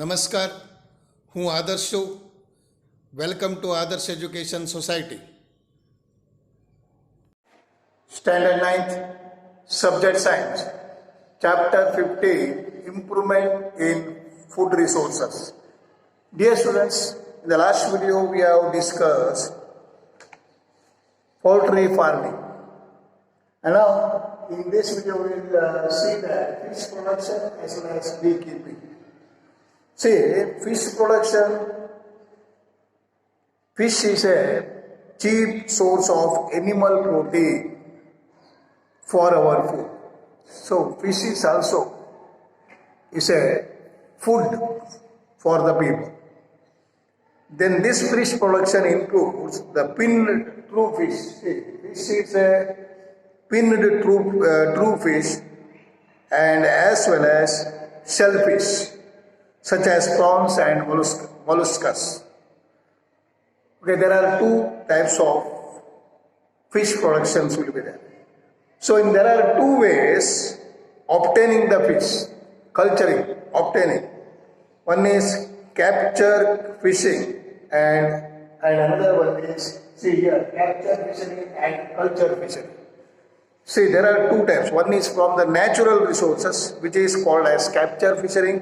નમસ્કાર, હું આદર્શ છું. વેલકમ ટુ આદર્શ education society. Standard 9th, Subject Science, Chapter 15, Improvement in Food Resources. Dear students, in the last video we have discussed poultry farming. And now in this video we will see that fish production as well as beekeeping. See, fish production, fish is a cheap source of animal protein for our food. So, fish is also a food for the people. Then this fish production includes the pinned true fish. See, fish is a pinned true fish and as well as shellfish, such as prawns and molluscus. Okay, there are two types of fish productions will be there. So, there are two ways obtaining the fish, culturing, obtaining. One is capture fishing and another one is, see here, capture fishery and culture fishery. See, there are two types. One is from the natural resources, which is called as capture fishing.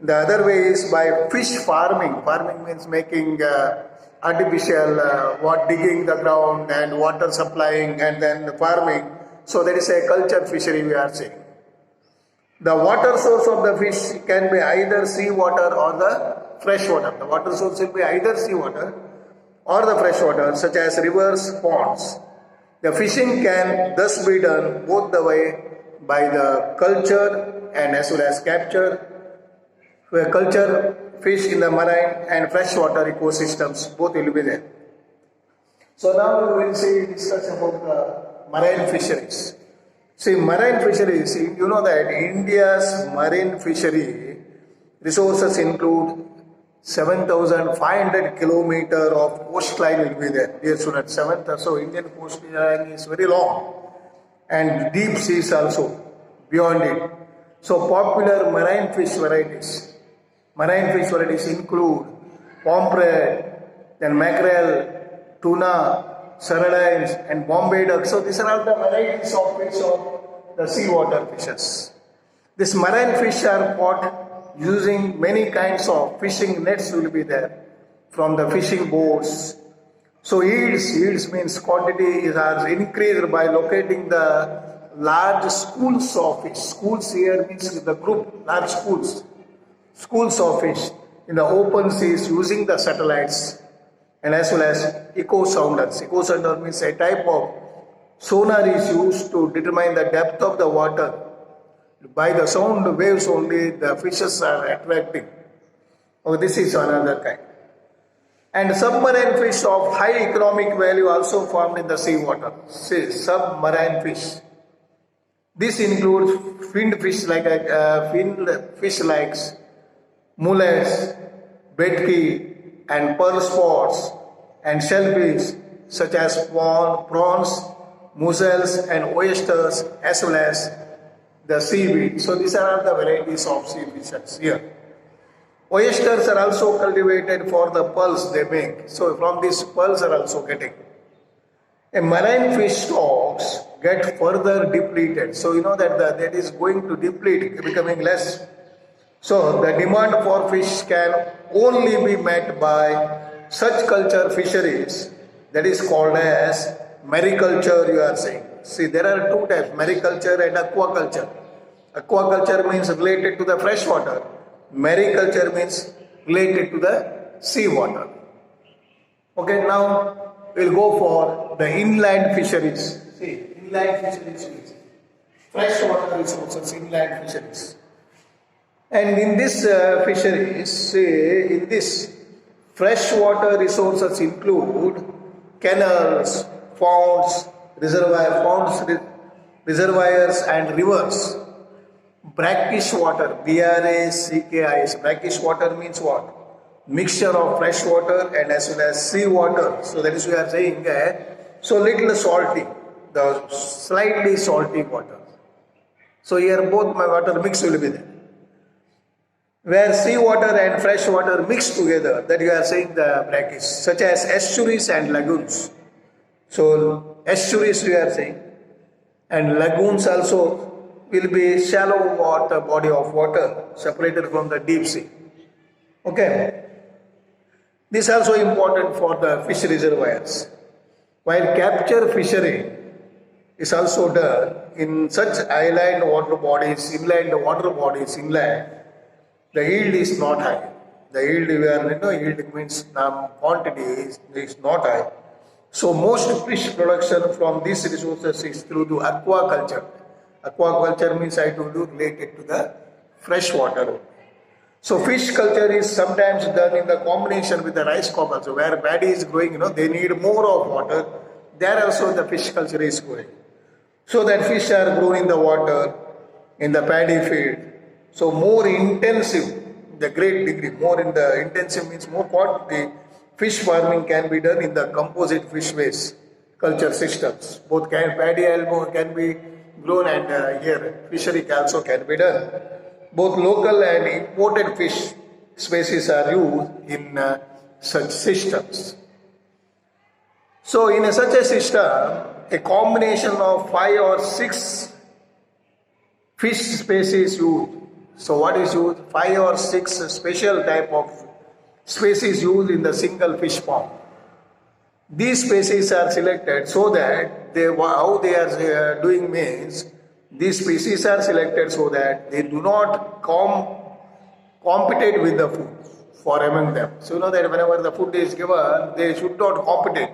The other way is by fish farming. Farming means making artificial digging the ground and water supplying and then farming. So there is a culture fishery we are saying. The water source of the fish can be either seawater or the fresh water. The water source will be either seawater or the fresh water, such as rivers, ponds. The fishing can thus be done both the way by the culture and as well as capture. Culture fish in the marine and freshwater ecosystems, both will be there. So now we will discuss about the marine fisheries. See, marine fisheries, you know that India's marine fishery resources include 7,500 kilometers of coastline will be there. Dear students, so Indian coastline is very long and deep seas also beyond it. So popular marine fish varieties. Marine fish varieties include pomfret, then mackerel, tuna, sardines and Bombay duck. So these are all the varieties of fish of the seawater fishes. These marine fish are caught using many kinds of fishing nets will be there from the fishing boats. So yields means quantity are increased by locating the large schools of fish. Schools here means the group, large schools of fish in the open seas using the satellites and as well as echo sounders. Echo sounder means a type of sonar is used to determine the depth of the water. By the sound waves only the fishes are attracting. Oh, this is another kind. And submarine fish of high economic value also formed in the seawater. See, submarine fish. This includes finned fish like mullets, betki and pearl spots and shellfish such as prawns, mussels and oysters as well as the seaweed. So these are the varieties of sea fishes here. Oysters are also cultivated for the pearls they make. So from these pearls are also getting. A marine fish stocks get further depleted. So you know that that is going to deplete, becoming less. So the demand for fish can only be met by such culture fisheries that is called as mariculture, you are saying. See, there are two types, mariculture and aquaculture. Aquaculture means related to the fresh water. Mariculture means related to the seawater. Okay, now we'll go for the inland fisheries. See, inland fisheries means freshwater resources, inland fisheries. And in this fisheries, in this freshwater resources include canals, ponds, reservoirs and rivers. Brackish water, BRACKIS. Brackish water means what? Mixture of fresh water and as well as sea water. So that is we are saying so little salty, the slightly salty water. So here both my water mix will be there. where seawater and fresh water mix together, that you are saying the brackish, such as estuaries and lagoons. So estuaries we are saying, and lagoons also will be shallow water body of water separated from the deep sea. Okay, this is also important for the fish reservoirs. While capture fishery is also done in such inland water bodies, inland, the yield is not high. The yield yield means quantity is not high. So most fish production from these resources is through the aquaculture. Aquaculture means I told you related to the fresh water. So fish culture is sometimes done in the combination with the rice crop also, where paddy is growing, they need more of water. There also the fish culture is going. So that fish are grown in the water, in the paddy field. So more intensive, the great degree, more in the intensive means more quantity. Fish farming can be done in the composite fish waste culture systems. Both paddy elbow can be grown and here fishery also can be done. Both local and imported fish species are used in such systems. So in such a system, a combination of 5 or 6 fish species used. So what is used? 5 or 6 special type of species used in the single fish pond. These species are selected so that how they are doing means, these species are selected so that they do not compete with the food for among them. So you know that whenever the food is given, they should not compete.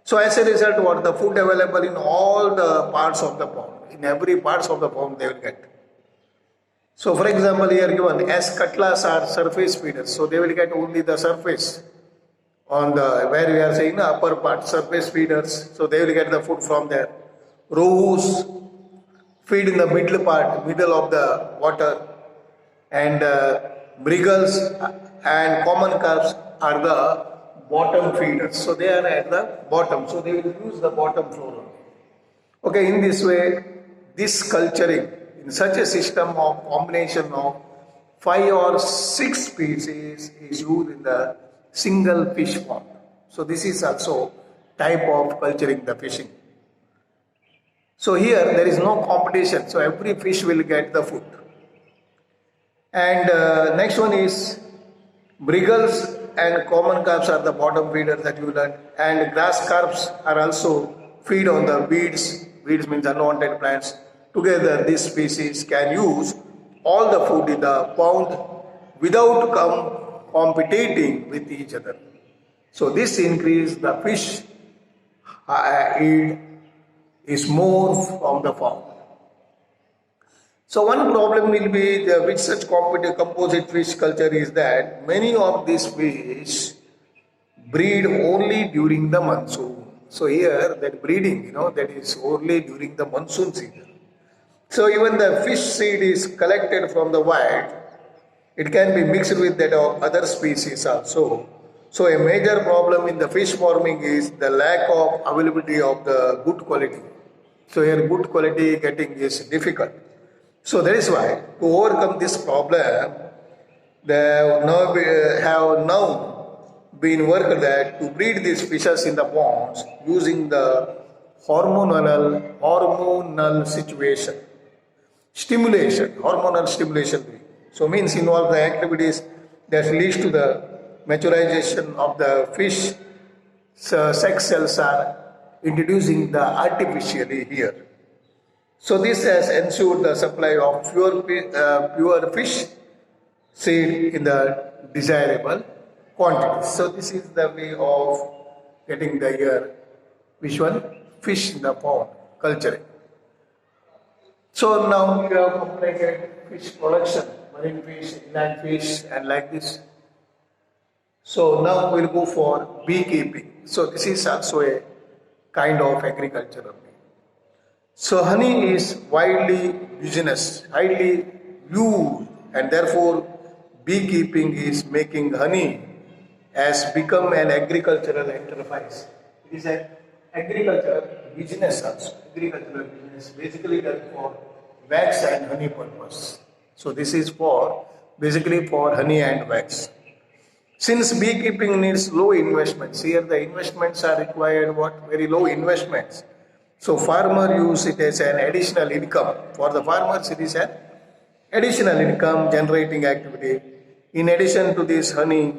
So as a result, what the food available in all the parts of the pond, in every parts of the pond they will get. So for example, here given as cutlas are surface feeders, so they will get only the surface on the where we are saying the upper part surface feeders, so they will get the food from there. Rohus feed in the middle of the water, and briggles and common carps are the bottom feeders. So they are at the bottom, so they will use the bottom floor. Okay, in this way, this culturing in such a system of combination of 5 or 6 species is used in the single fish pond. So this is also type of culturing the fishing. So here there is no competition, so every fish will get the food. And next one is briggles and common carps are the bottom feeders that you learned, and grass carps are also feed on the weeds. Weeds means unwanted plants. Together this species can use all the food in the pond without competing with each other. So this increase the fish yield is more from the pond. So one problem will be with such composite fish culture is that many of these fish breed only during the monsoon. So here that breeding, that is only during the monsoon season. So even the fish seed is collected from the wild, it can be mixed with that of other species also. So a major problem in the fish farming is the lack of availability of the good quality. So here good quality getting is difficult. So that is why to overcome this problem, they have now been worked that to breed these fishes in the ponds using the hormonal hormonal stimulation. So means involve the activities that leads to the maturation of the fish. So sex cells are introducing the artificially here. So this has ensured the supply of pure fish seed in the desirable quantities. So this is the way of getting the which one? Fish in the pond culture. So now we have completed fish production, marine fish, inland fish, and like this. So now we'll go for beekeeping. So this is also a kind of agriculture. So honey is highly used, and therefore beekeeping is making honey has become an agricultural enterprise. It is an agricultural business also. Agricultural business basically done for wax and honey purpose. So this is for basically for honey and wax. Since beekeeping needs low investments, here the investments are required what? Very low investments. So farmer use it as an additional income. For the farmers, it is an additional income generating activity. In addition to this honey,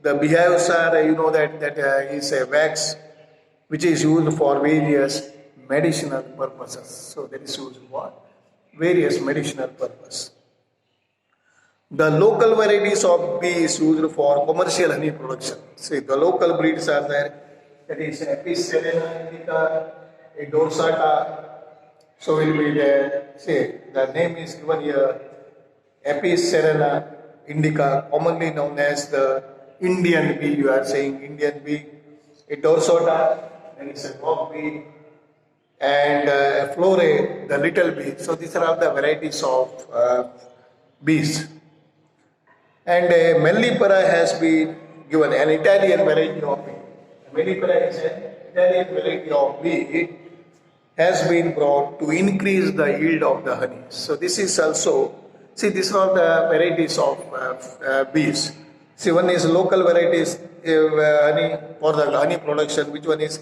the beehives are, that is a wax which is used for various medicinal purposes. So that is used for various medicinal purpose. The local varieties of bee is used for commercial honey production. See, the local breeds are there. That is Apis cerana indica, a dorsata. So will be there. See, the name is given here. Apis cerana indica, commonly known as the Indian bee. You are saying Indian bee. A dorsata, that is a rock bee, and a flore, the little bee. So these are all the varieties of bees. And Mellifera has been given an Italian variety of bee. Mellifera is an Italian variety of bee has been brought to increase the yield of the honey. So this is also, see, these are the varieties of bees. See, one is local varieties honey for the honey production. Which one is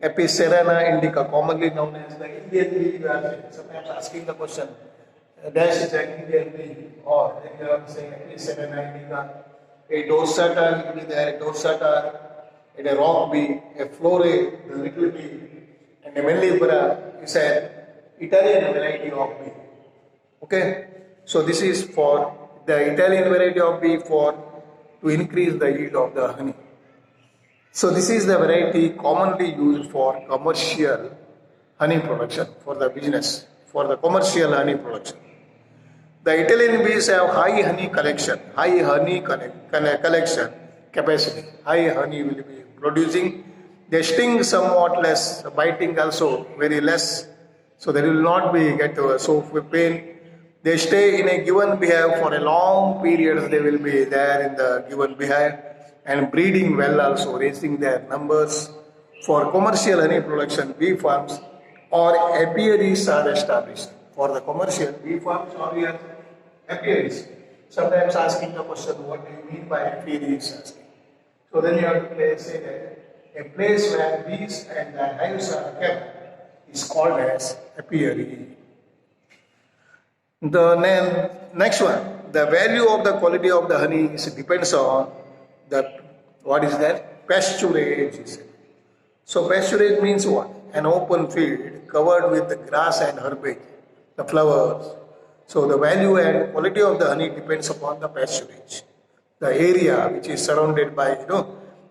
Apis cerana indica, commonly known as the Indian bee. You are sometimes asking the question, dash is an Indian bee, or then you are saying Apis cerana indica. A dorsata will be there, a dorsata, and a rock bee, a flore, the little bee, and a mellifera is an Italian variety of bee. Okay, so this is for the Italian variety of bee for to increase the yield of the honey. So this is the variety commonly used for commercial honey production, for the business, for the commercial honey production. The Italian bees have high honey collection capacity. High honey will be producing. They sting somewhat less, biting also very less. So they will not be get so pain. They stay in a given beehive for a long period. They will be there in the given beehive and breeding well also, raising their numbers. For commercial honey production, bee farms or apiaries are established. For the commercial bee farms or apiaries. Sometimes asking the question, what do you mean by apiaries? Asking. So then you have to say that a place where bees and their hives are kept is called as apiary. The next one, the value of the quality of the honey depends on the, what is that? Pasturage. So pasturage means what? An open field covered with the grass and herbage, the flowers. So the value and quality of the honey depends upon the pasturage. The area which is surrounded by,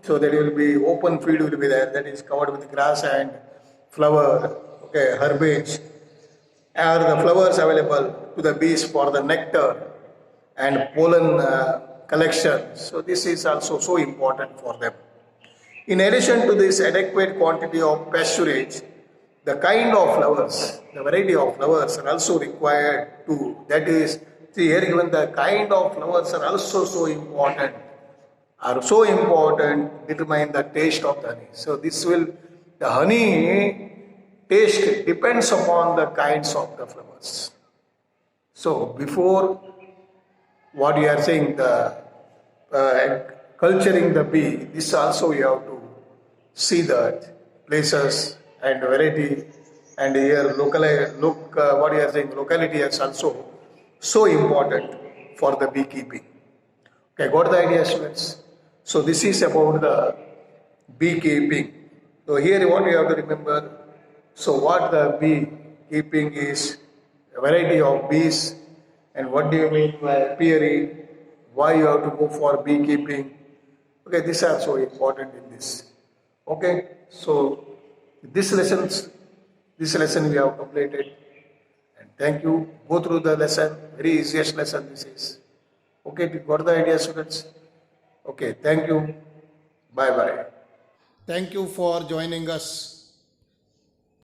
so there will be open field will be there that is covered with grass and flower, okay, herbage. Are the flowers available to the bees for the nectar and pollen collection. So this is also so important for them. In addition to this adequate quantity of pasturage, the kind of flowers, the variety of flowers are also required too. That is, see here given the kind of flowers are also so important, determine the taste of the honey. So this will, the honey taste depends upon the kinds of the flowers. So before what you are saying, the culturing the bee, this also you have to see the places and variety, and here what you are saying, locality is also so important for the beekeeping. Okay, got the idea, students? So this is about the beekeeping. So here what you have to remember, so what the beekeeping is, a variety of bees, and what do you mean by apiary, why you have to go for beekeeping. Okay, these are so important in this. Okay, so this lesson we have completed, and thank you. Go through the lesson, very easiest lesson this is. Okay, got the idea, students? Okay, thank you. Bye bye. Thank you for joining us